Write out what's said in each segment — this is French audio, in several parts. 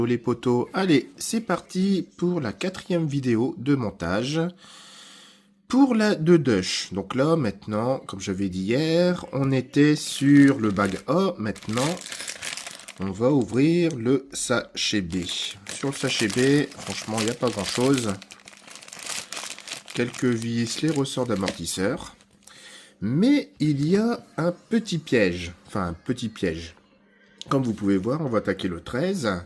Les potos, allez, c'est parti pour la 4e vidéo de montage pour la Dedush. Donc là, maintenant, comme j'avais dit hier, on était sur le bag A. Maintenant, on va ouvrir le sachet B. Sur le sachet B, franchement, il n'y a pas grand-chose. Quelques vis, les ressorts d'amortisseur. Mais il y a un petit piège. Enfin, un petit piège. Comme vous pouvez voir, on va attaquer le 13.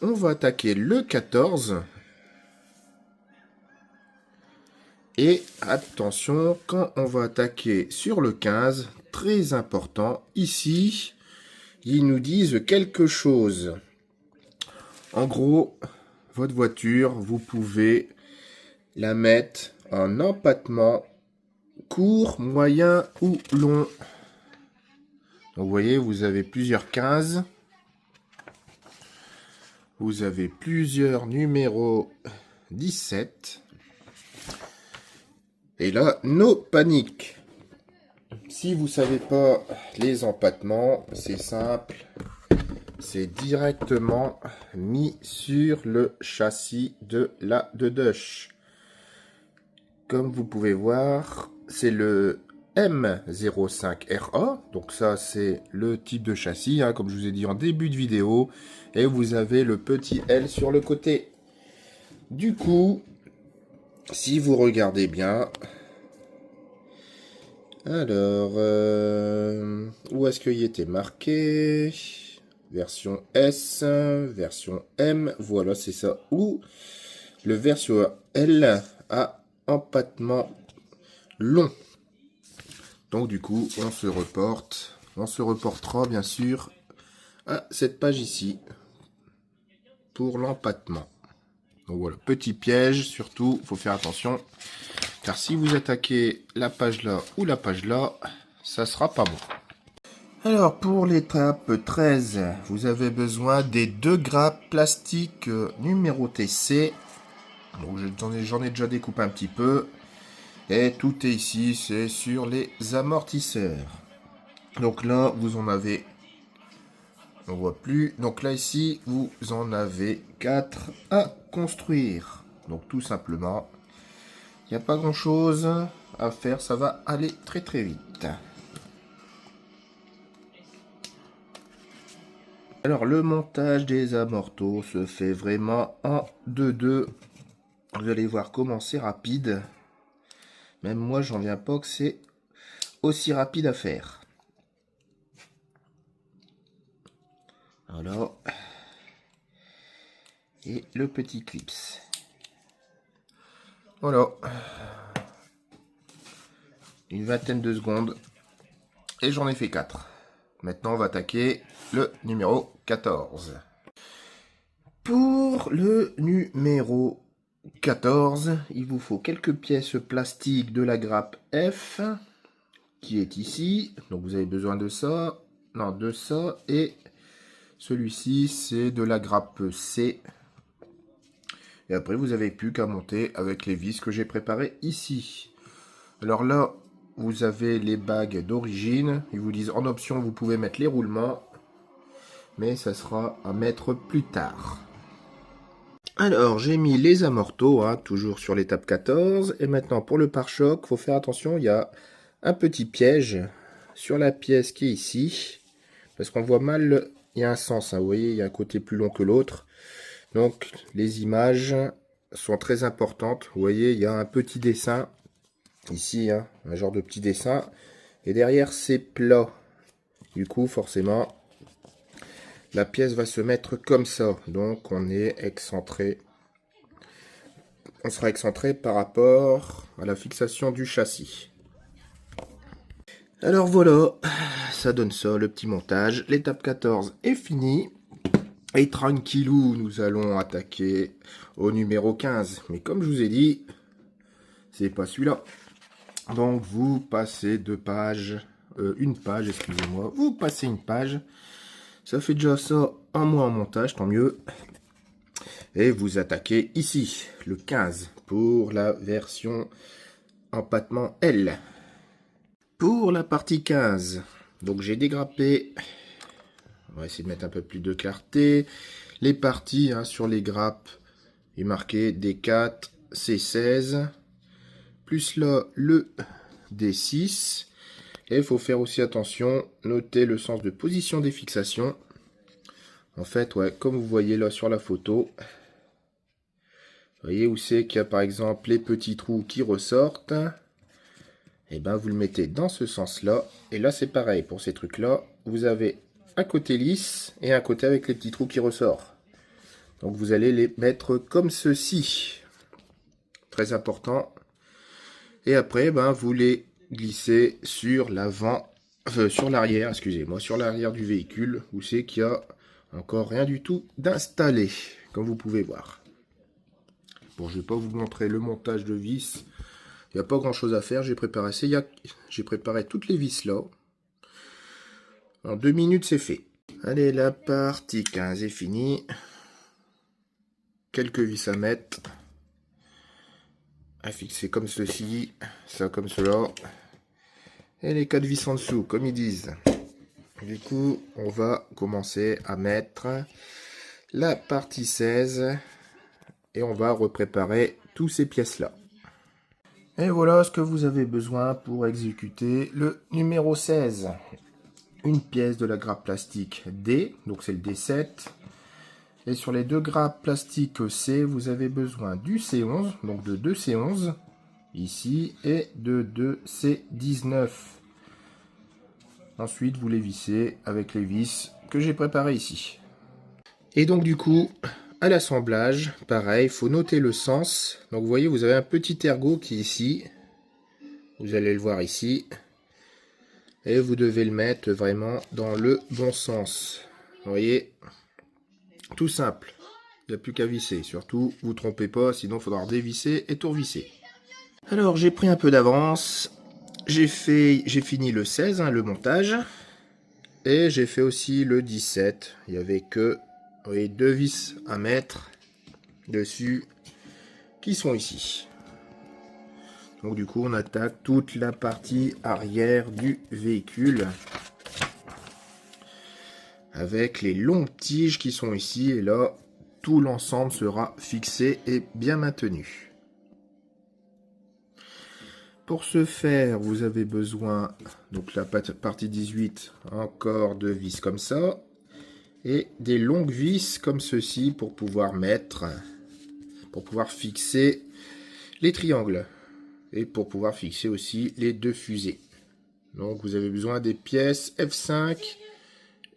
On va attaquer le 14. Et attention, quand on va attaquer sur le 15, très important, ici, ils nous disent quelque chose. En gros, votre voiture, vous pouvez la mettre en empattement court, moyen ou long. Donc, vous voyez, vous avez plusieurs 15. Vous avez plusieurs numéros 17. Et là, no panique. Si vous ne savez pas les empattements, c'est simple. C'est directement mis sur le châssis de la Dedush. Comme vous pouvez voir, c'est le M05RA. Donc ça, c'est le type de châssis, hein, comme je vous ai dit en début de vidéo. Et vous avez le petit L sur le côté. Du coup, si vous regardez bien... Alors, où est-ce qu'il était marqué? Version S, version M, voilà, c'est ça. Ou le version L a empattement long. Donc du coup, on se reportera bien sûr à cette page ici pour l'empattement. Donc voilà, petit piège, surtout, il faut faire attention. Car si vous attaquez la page là ou la page là, ça sera pas bon. Alors pour l'étape 13, vous avez besoin des 2 grappes plastiques numérotées C. Donc j'en ai déjà découpé un petit peu. Et tout est ici, c'est sur les amortisseurs. Donc là, vous en avez... On voit plus. Donc là, ici, vous en avez 4 à construire. Donc tout simplement, il n'y a pas grand chose à faire. Ça va aller très très vite. Alors, le montage des amortos se fait vraiment en 2-2. Vous allez voir comment c'est rapide. Même moi, j'en viens pas que c'est aussi rapide à faire. Voilà. Et le petit clips. Voilà. Une vingtaine de secondes. Et j'en ai fait 4. Maintenant, on va attaquer le numéro 14. Pour le numéro 14, il vous faut quelques pièces plastiques de la grappe F, qui est ici. Donc, vous avez besoin de ça. Non, de ça. Et celui-ci, c'est de la grappe C. Et après, vous n'avez plus qu'à monter avec les vis que j'ai préparées ici. Alors là, vous avez les bagues d'origine. Ils vous disent en option, vous pouvez mettre les roulements. Mais ça sera à mettre plus tard. Alors, j'ai mis les amortos, hein, toujours sur l'étape 14. Et maintenant, pour le pare-choc, il faut faire attention. Il y a un petit piège sur la pièce qui est ici. Parce qu'on voit mal, il y a un sens. Hein, vous voyez, il y a un côté plus long que l'autre. Donc, les images sont très importantes. Vous voyez, il y a un petit dessin. Ici, hein, un genre de petit dessin. Et derrière, c'est plat. Du coup, forcément, la pièce va se mettre comme ça. Donc, on est excentré. On sera excentré par rapport à la fixation du châssis. Alors voilà, ça donne ça, le petit montage. L'étape 14 est finie. Et tranquillou, nous allons attaquer au numéro 15. Mais comme je vous ai dit, c'est pas celui-là. Donc, vous passez une page, excusez-moi. Vous passez une page. Ça fait déjà ça un mois en montage, tant mieux. Et vous attaquez ici, le 15, pour la version empattement L. Pour la partie 15, donc j'ai dégrappé. On va essayer de mettre un peu plus de clarté. les parties hein, sur les grappes est marqué D4, C16, plus là le D6. Et il faut faire aussi attention, noter le sens de position des fixations. En fait, ouais, comme vous voyez là sur la photo, vous voyez où c'est qu'il y a par exemple les petits trous qui ressortent. Et ben vous le mettez dans ce sens-là. Et là c'est pareil, pour ces trucs-là, vous avez un côté lisse et un côté avec les petits trous qui ressortent. Donc vous allez les mettre comme ceci. Très important. Et après, ben, vous les glissez sur l'avant, sur l'arrière, excusez-moi, sur l'arrière du véhicule, où c'est qu'il y a encore rien du tout d'installé, comme vous pouvez voir. Bon, je ne vais pas vous montrer le montage de vis. Il n'y a pas grand chose à faire. J'ai préparé toutes les vis là. En 2 minutes, c'est fait. Allez, la partie 15 est finie. Quelques vis à mettre. À fixer comme ceci. Ça comme cela. Et les 4 vis en dessous, comme ils disent. Du coup, on va commencer à mettre la partie 16. Et on va repréparer tous ces pièces-là. Et voilà ce que vous avez besoin pour exécuter le numéro 16. Une pièce de la grappe plastique D, donc c'est le D7. Et sur les deux grappes plastiques C, vous avez besoin du C11, donc de 2 C11, ici, et de 2 C19. Ensuite, vous les vissez avec les vis que j'ai préparées ici. Et donc du coup, à l'assemblage, pareil, il faut noter le sens. Donc vous voyez, vous avez un petit ergot qui est ici. Vous allez le voir ici. Et vous devez le mettre vraiment dans le bon sens. Vous voyez, tout simple. Il n'y a plus qu'à visser. Surtout, vous ne trompez pas, sinon il faudra dévisser et tout revisser. Alors, j'ai pris un peu d'avance. J'ai fini le 16, hein, le montage. Et j'ai fait aussi le 17. Il n'y avait que... Vous voyez, 2 vis à mettre dessus qui sont ici. Donc du coup on attaque toute la partie arrière du véhicule avec les longues tiges qui sont ici, et là tout l'ensemble sera fixé et bien maintenu. Pour ce faire, vous avez besoin, donc la partie 18, encore de vis comme ça. Et des longues vis comme ceci pour pouvoir fixer les triangles. Et pour pouvoir fixer aussi les 2 fusées. Donc vous avez besoin des pièces F5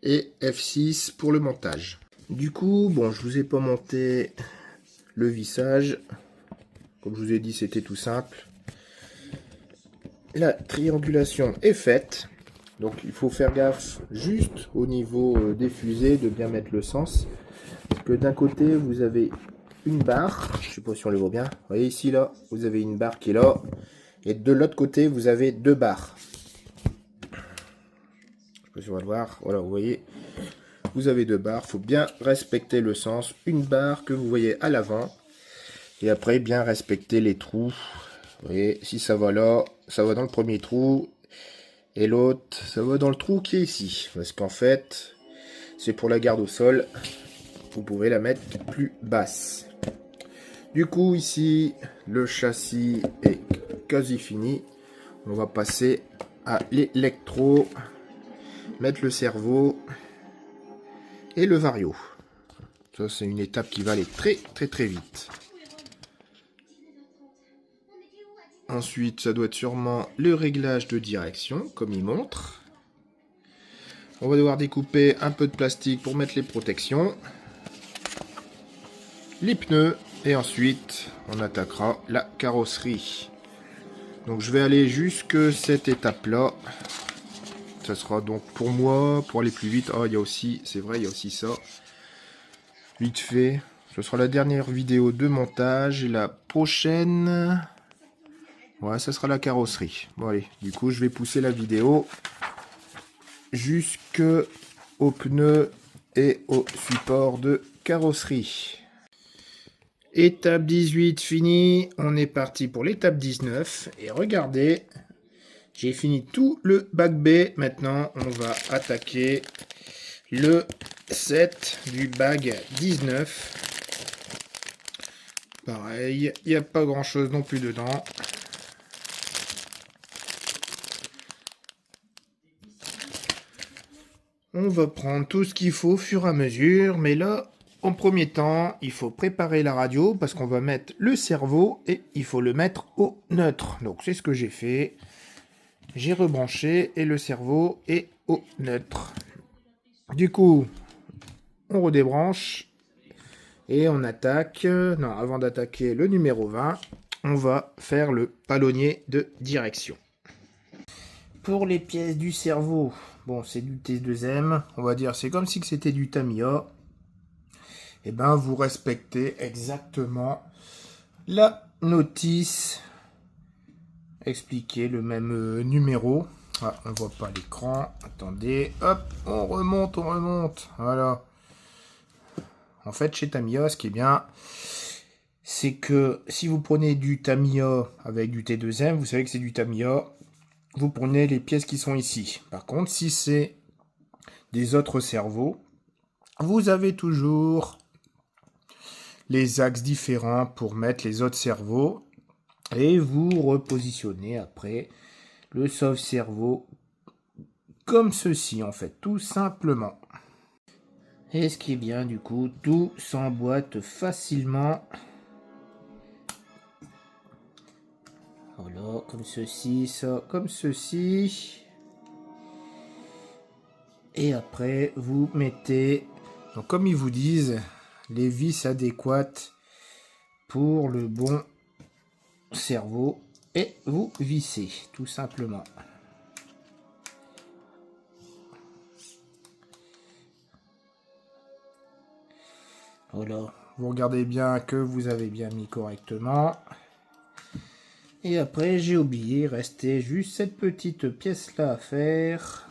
et F6 pour le montage. Du coup, bon, je vous ai pas monté le vissage. Comme je vous ai dit, c'était tout simple. La triangulation est faite. Donc il faut faire gaffe juste au niveau des fusées, de bien mettre le sens. Parce que d'un côté, vous avez une barre. Je ne sais pas si on les voit bien. Vous voyez ici, là, vous avez une barre qui est là. Et de l'autre côté, vous avez 2 barres. Je sais pas si on va le voir. Voilà, vous voyez. Vous avez 2 barres. Il faut bien respecter le sens. Une barre que vous voyez à l'avant. Et après, bien respecter les trous. Vous voyez, si ça va là, ça va dans le premier trou. Et l'autre, ça va dans le trou qui est ici. Parce qu'en fait, c'est pour la garde au sol. Vous pouvez la mettre plus basse. Du coup, ici, le châssis est quasi fini. On va passer à l'électro. Mettre le cerveau. Et le vario. Ça, c'est une étape qui va aller très vite. Ensuite, ça doit être sûrement le réglage de direction, comme il montre. On va devoir découper un peu de plastique pour mettre les protections. Les pneus. Et ensuite, on attaquera la carrosserie. Donc, je vais aller jusque cette étape-là. Ça sera donc pour moi, pour aller plus vite. Ah, il y a aussi, c'est vrai, il y a aussi ça. Vite fait. Ce sera la dernière vidéo de montage. Et la prochaine... Ouais, ça sera la carrosserie. Bon, allez, du coup, je vais pousser la vidéo jusque aux pneus et au support de carrosserie. Étape 18 finie. On est parti pour l'étape 19. Et regardez, j'ai fini tout le bac B. Maintenant, on va attaquer le 7 du bag 19. Pareil, il n'y a pas grand chose non plus dedans. On va prendre tout ce qu'il faut au fur et à mesure, mais là, en premier temps, il faut préparer la radio parce qu'on va mettre le cerveau et il faut le mettre au neutre. Donc c'est ce que j'ai fait. J'ai rebranché et le cerveau est au neutre. Du coup, on redébranche et on attaque. Non, avant d'attaquer le numéro 20, on va faire le palonnier de direction. Pour les pièces du cerveau, bon, c'est du T2M, on va dire, c'est comme si c'était du Tamiya. Et ben, vous respectez exactement la notice expliquée, le même numéro. Ah, on voit pas l'écran. Attendez, hop, on remonte, voilà. En fait, chez Tamiya, ce qui est bien, c'est que si vous prenez du Tamiya avec du T2M, vous savez que c'est du Tamiya. Vous prenez les pièces qui sont ici. Par contre, si c'est des autres cerveaux, vous avez toujours les axes différents pour mettre les autres cerveaux. Et vous repositionnez après le sauve-cerveau comme ceci, en fait, tout simplement. Et ce qui est bien, du coup, tout s'emboîte facilement. Voilà, comme ceci, ça, comme ceci. Et après, vous mettez, donc comme ils vous disent, les vis adéquates pour le bon cerveau. Et vous vissez, tout simplement. Voilà, vous regardez bien que vous avez bien mis correctement. Et après, j'ai oublié, il restait juste cette petite pièce-là à faire.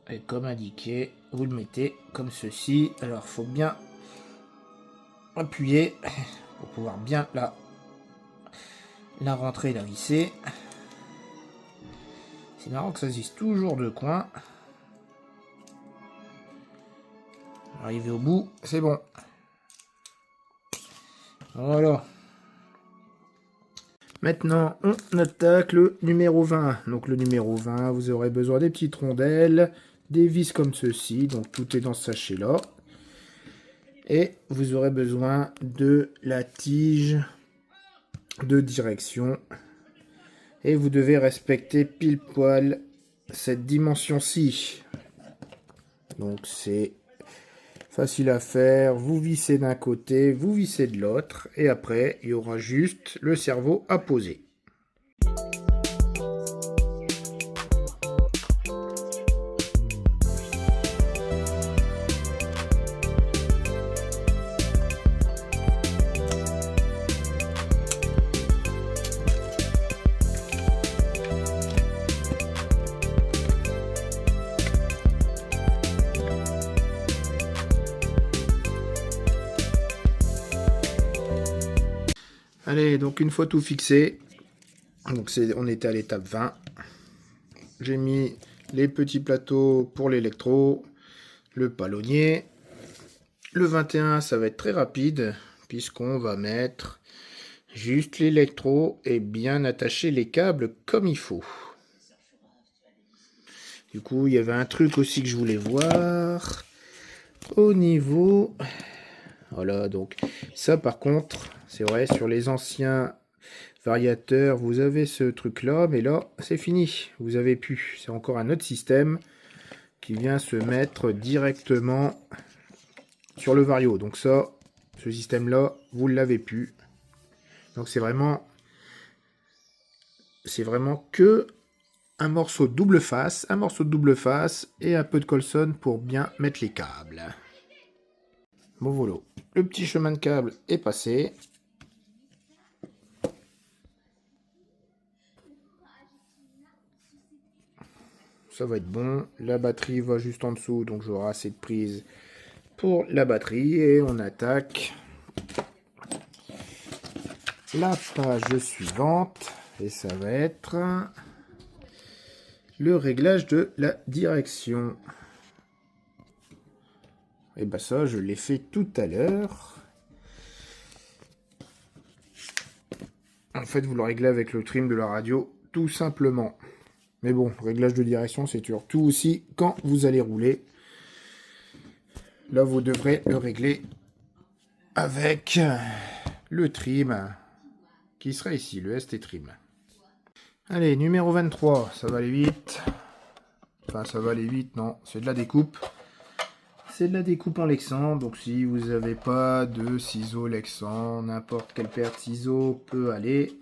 Et comme indiqué, vous le mettez comme ceci. Alors, il faut bien appuyer pour pouvoir bien la rentrer, la visser. C'est marrant que ça se visse toujours de coin. Arrivé au bout, c'est bon. Voilà. Maintenant, on attaque le numéro 20. Donc le numéro 20, vous aurez besoin des petites rondelles, des vis comme ceci. Donc tout est dans ce sachet-là. Et vous aurez besoin de la tige de direction. Et vous devez respecter pile poil cette dimension-ci. Donc c'est facile à faire. Vous vissez d'un côté, vous vissez de l'autre. Et après, il y aura juste le cerveau à poser. Allez, donc une fois tout fixé, donc on était à l'étape 20. J'ai mis les petits plateaux pour l'électro, le palonnier. Le 21, ça va être très rapide, puisqu'on va mettre juste l'électro et bien attacher les câbles comme il faut. Du coup, il y avait un truc aussi que je voulais voir. Au niveau... Voilà, donc ça par contre, c'est vrai, sur les anciens variateurs, vous avez ce truc-là, mais là, c'est fini. Vous avez plus. C'est encore un autre système qui vient se mettre directement sur le vario. Donc ça, ce système-là, vous ne l'avez plus. Donc c'est vraiment que un morceau de double face, et un peu de colson pour bien mettre les câbles. Bon voilà, le petit chemin de câble est passé. Ça va être bon. La batterie va juste en dessous, donc j'aurai assez de prise pour la batterie. Et on attaque la page suivante. Et ça va être le réglage de la direction. Et bah ça, je l'ai fait tout à l'heure. En fait, vous le réglez avec le trim de la radio, tout simplement. Mais bon, le réglage de direction, c'est surtout aussi quand vous allez rouler. Là, vous devrez le régler avec le trim qui sera ici, le ST Trim. Allez, numéro 23, ça va aller vite. Enfin, ça va aller vite, non, c'est de la découpe. C'est de la découpe en Lexan, donc si vous n'avez pas de ciseaux Lexan, n'importe quelle paire de ciseaux peut aller.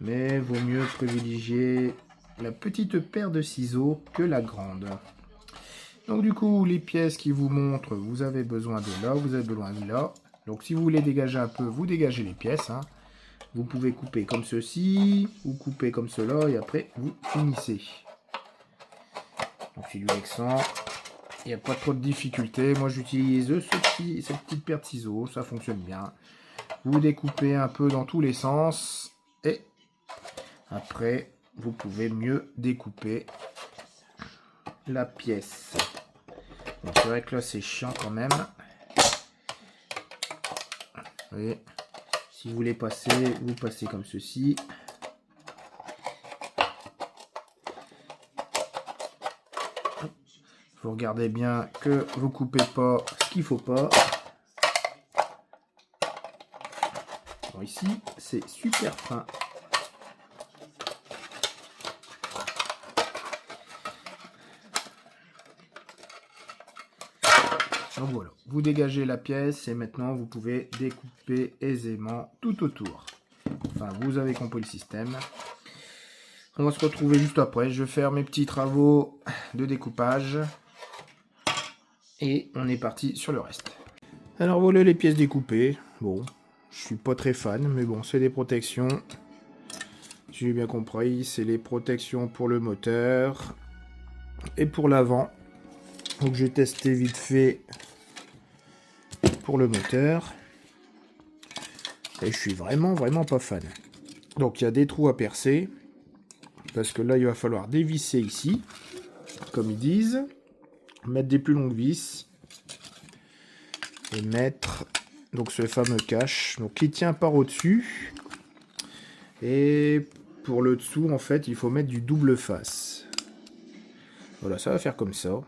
Mais vaut mieux privilégier la petite paire de ciseaux que la grande. Donc du coup, les pièces qui vous montrent, vous avez besoin de là, vous avez besoin de là. Donc si vous voulez dégager un peu, vous dégagez les pièces. Hein. Vous pouvez couper comme ceci, ou couper comme cela, et après vous finissez. Donc c'est du Lexan. Il n'y a pas trop de difficultés. Moi j'utilise cette petite paire de ciseaux, ça fonctionne bien. Vous découpez un peu dans tous les sens, et après vous pouvez mieux découper la pièce. C'est vrai que là c'est chiant quand même. Vous voyez, si vous voulez passer, vous passez comme ceci. Vous regardez bien que vous coupez pas ce qu'il faut pas. Bon, ici c'est super fin. Donc voilà, vous dégagez la pièce et maintenant vous pouvez découper aisément tout autour. Enfin, vous avez compris le système. On va se retrouver juste après. Je vais faire mes petits travaux de découpage. Et on est parti sur le reste. Alors voilà les pièces découpées. Bon, je suis pas très fan, mais bon, c'est des protections. Si j'ai bien compris, c'est les protections pour le moteur et pour l'avant. Donc j'ai testé vite fait pour le moteur. Et je suis vraiment pas fan. Donc il y a des trous à percer. Parce que là, il va falloir dévisser ici. Comme ils disent. Mettre des plus longues vis. Et mettre donc ce fameux cache. Donc qui tient par au-dessus. Et pour le dessous, en fait, il faut mettre du double face. Voilà, ça va faire comme ça.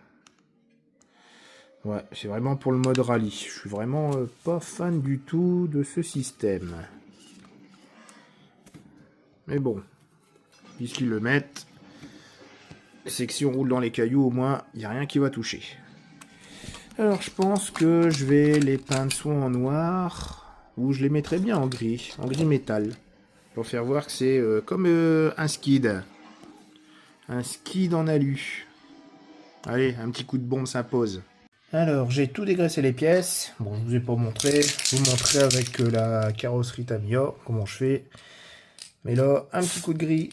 Ouais, c'est vraiment pour le mode rallye. Je suis vraiment pas fan du tout de ce système. Mais bon, puisqu'ils le mettent, c'est que si on roule dans les cailloux, au moins, il n'y a rien qui va toucher. Alors, je pense que je vais les peindre soit en noir, ou je les mettrai bien en gris métal. Pour faire voir que c'est comme un skid. Un skid en alu. Allez, un petit coup de bombe s'impose. Alors, j'ai tout dégraissé les pièces. Bon, je vous ai pas montré. Je vous montrerai avec la carrosserie Tamiya comment je fais. Mais là, un petit coup de gris.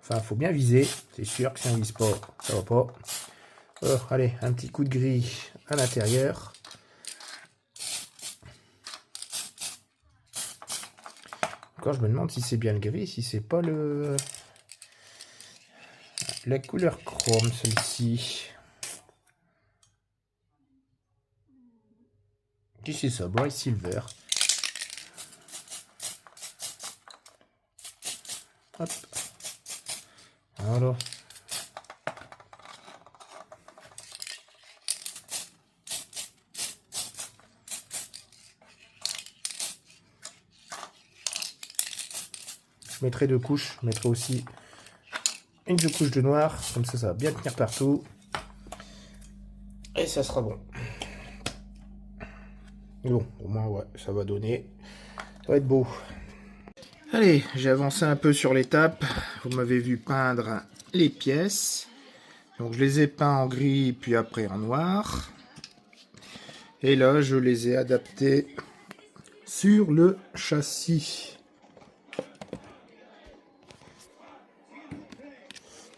Enfin, faut bien viser. C'est sûr que si on vise pas, ça va pas. Alors, allez, un petit coup de gris à l'intérieur. Encore, je me demande si c'est bien le gris, si c'est pas la couleur chrome, celle-ci. Qui c'est ça? Bright Silver. Hop. Voilà. Je mettrai deux couches. Je mettrai aussi une couche de noir. Comme ça va bien tenir partout. Et ça sera bon. Mais bon, au moins, ouais, ça va donner. Ça va être beau. Allez, j'ai avancé un peu sur l'étape. Vous m'avez vu peindre les pièces. Donc, je les ai peints en gris, puis après en noir. Et là, je les ai adaptés sur le châssis.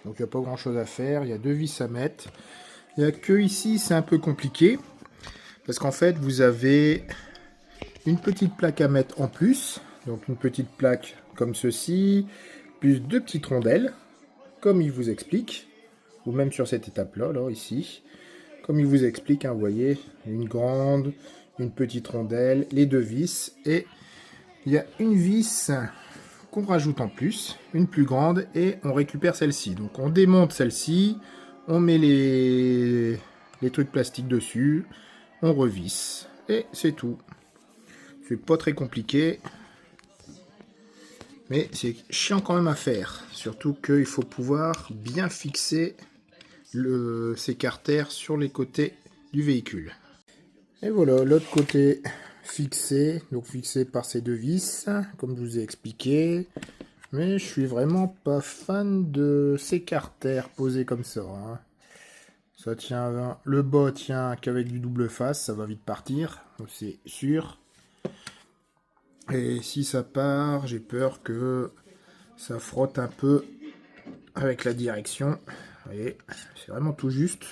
Donc, il n'y a pas grand chose à faire. Il y a deux vis à mettre. Il n'y a que ici, c'est un peu compliqué. Parce qu'en fait, vous avez une petite plaque à mettre en plus. Donc une petite plaque comme ceci, plus deux petites rondelles, comme il vous explique. ou même sur cette étape-là, là, ici. Comme il vous explique, hein, vous voyez, une grande, une petite rondelle, les deux vis, et il y a une vis qu'on rajoute en plus, une plus grande, et on récupère celle-ci. Donc on démonte celle-ci, on met les trucs plastiques dessus, on revisse, et c'est tout. C'est pas très compliqué, mais c'est chiant quand même à faire. Surtout qu'il faut pouvoir bien fixer ces carters sur les côtés du véhicule. Et voilà, l'autre côté fixé, donc fixé par ces deux vis, comme je vous ai expliqué. Mais je suis vraiment pas fan de ces carters posés comme ça. Hein. Ça tient, le bas tient qu'avec du double face, ça va vite partir, c'est sûr. Et si ça part, j'ai peur que ça frotte un peu avec la direction. Vous voyez, c'est vraiment tout juste.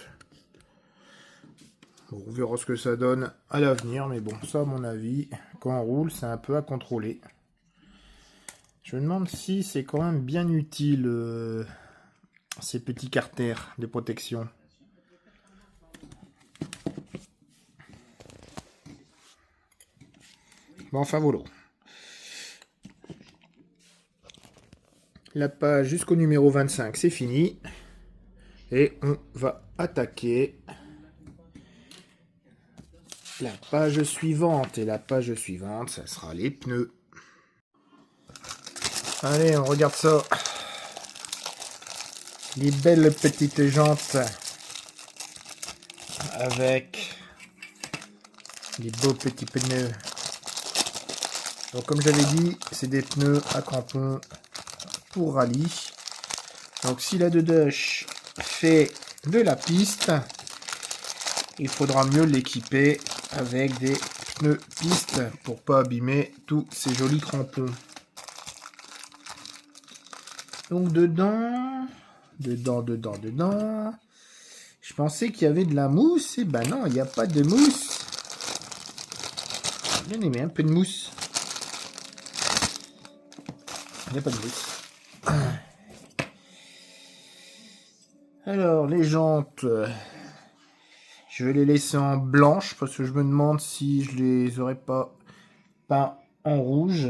Bon, on verra ce que ça donne à l'avenir, mais bon, ça à mon avis, quand on roule, c'est un peu à contrôler. Je me demande si c'est quand même bien utile ces petits carters de protection. Bon, enfin voilà. La page jusqu'au numéro 25, c'est fini. Et on va attaquer la page suivante. Et la page suivante, ça sera les pneus. Allez, on regarde ça. Les belles petites jantes. Avec les beaux petits pneus. Donc comme j'avais dit, c'est des pneus à crampons pour rallye. Donc si la Dedoche fait de la piste, il faudra mieux l'équiper avec des pneus piste pour pas abîmer tous ces jolis crampons. Donc dedans, je pensais qu'il y avait de la mousse, et ben non, il n'y a pas de mousse. J'ai bien aimé un peu de mousse. Il n'y a pas de mousse. Alors, les jantes, je vais les laisser en blanche parce que je me demande si je les aurais pas peints en rouge.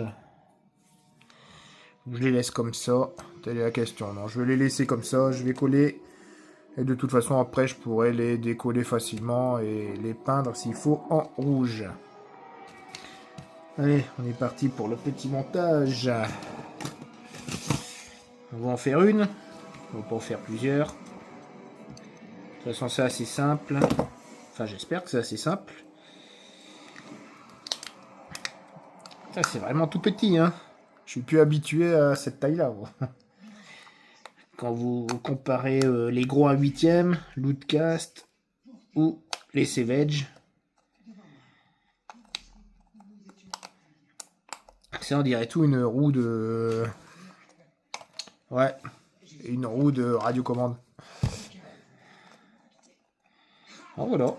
Je les laisse comme ça. Telle est la question. Non, je vais les laisser comme ça. Je vais coller. Et de toute façon, après, je pourrais les décoller facilement et les peindre s'il faut en rouge. Allez, on est parti pour le petit montage. On va en faire une. On va pas en faire plusieurs. De toute façon, c'est assez simple. Enfin, j'espère que c'est assez simple. Ça, c'est vraiment tout petit, hein. Je suis plus habitué à cette taille-là. Quand vous comparez les gros à 8e, l'Outcast ou les Savage. Ça, on dirait tout une roue de... Ouais, une roue de radiocommande. Alors voilà.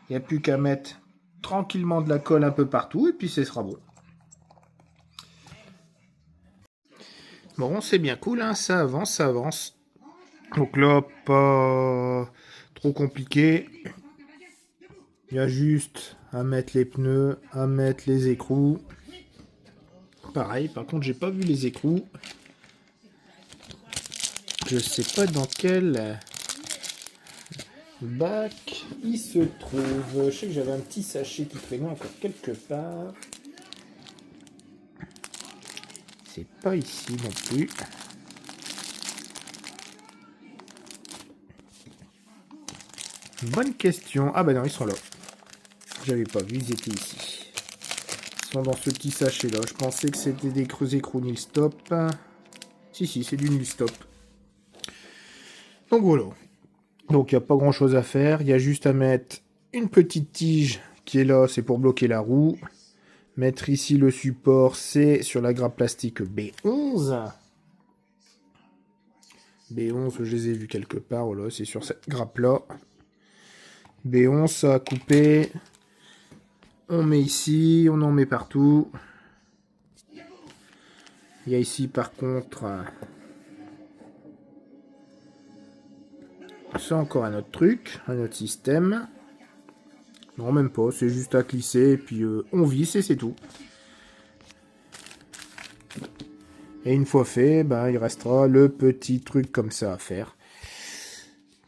Il n'y a plus qu'à mettre tranquillement de la colle un peu partout et puis ce sera bon. Bon, c'est bien cool, hein, ça avance, ça avance. Donc là, pas trop compliqué. Il y a juste à mettre les pneus, à mettre les écrous. Pareil, par contre, j'ai pas vu les écrous. Je sais pas dans quel bac il se trouve. Je sais que j'avais un petit sachet qui traînait encore quelque part. C'est pas ici non plus. Bonne question. Ah bah non, ils sont là. J'avais pas vu, ils étaient ici. Ils sont dans ce petit sachet là. Je pensais que c'était des écrous nil stop. Si, c'est du nil stop. Donc voilà. Donc il n'y a pas grand chose à faire. Il y a juste à mettre une petite tige qui est là, c'est pour bloquer la roue. Mettre ici le support, c'est sur la grappe plastique B11. B11, je les ai vus quelque part, voilà, c'est sur cette grappe-là. B11, ça a coupé. On met ici, on en met partout. Il y a ici par contre c'est encore un autre truc, un autre système. Non, même pas, c'est juste à glisser, et puis on visse et c'est tout. Et une fois fait, ben, il restera le petit truc comme ça à faire.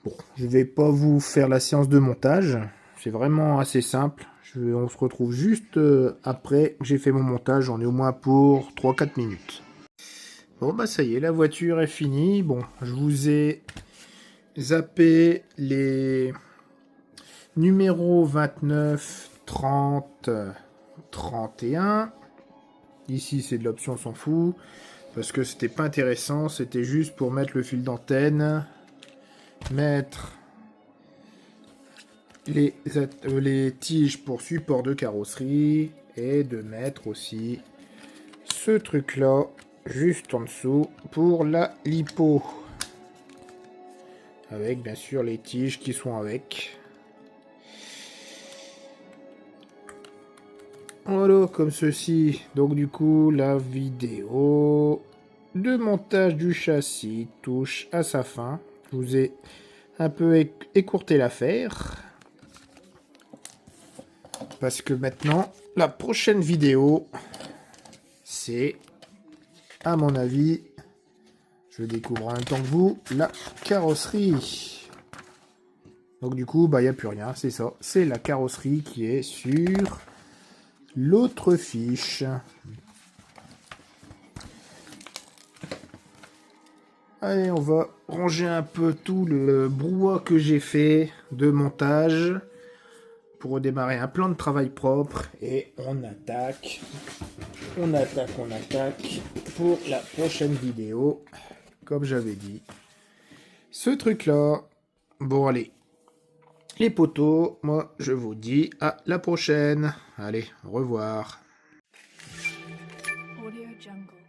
Bon, je vais pas vous faire la séance de montage, c'est vraiment assez simple. On se retrouve juste après que j'ai fait mon montage, j'en ai au moins pour 3-4 minutes. Bon bah ça y est, la voiture est finie. Bon, je vous ai zappé les numéros 29, 30, 31. Ici c'est de l'option, on s'en fout. Parce que c'était pas intéressant, c'était juste pour mettre le fil d'antenne, mettre les tiges pour support de carrosserie, et de mettre aussi ce truc là juste en dessous pour la lipo. Avec bien sûr les tiges qui sont avec. Voilà, comme ceci. Donc du coup, la vidéo de montage du châssis touche à sa fin. Je vous ai un peu écourté l'affaire. Parce que maintenant, la prochaine vidéo, c'est, à mon avis, je découvre en même temps que vous, la carrosserie. Donc du coup, bah il n'y a plus rien, c'est ça. C'est la carrosserie qui est sur l'autre fiche. Allez, on va ranger un peu tout le brouhaha que j'ai fait de montage pour redémarrer un plan de travail propre. Et on attaque pour la prochaine vidéo. Comme j'avais dit, ce truc-là. Bon, allez. Les potos, moi, je vous dis à la prochaine. Allez, au revoir. Audio Jungle.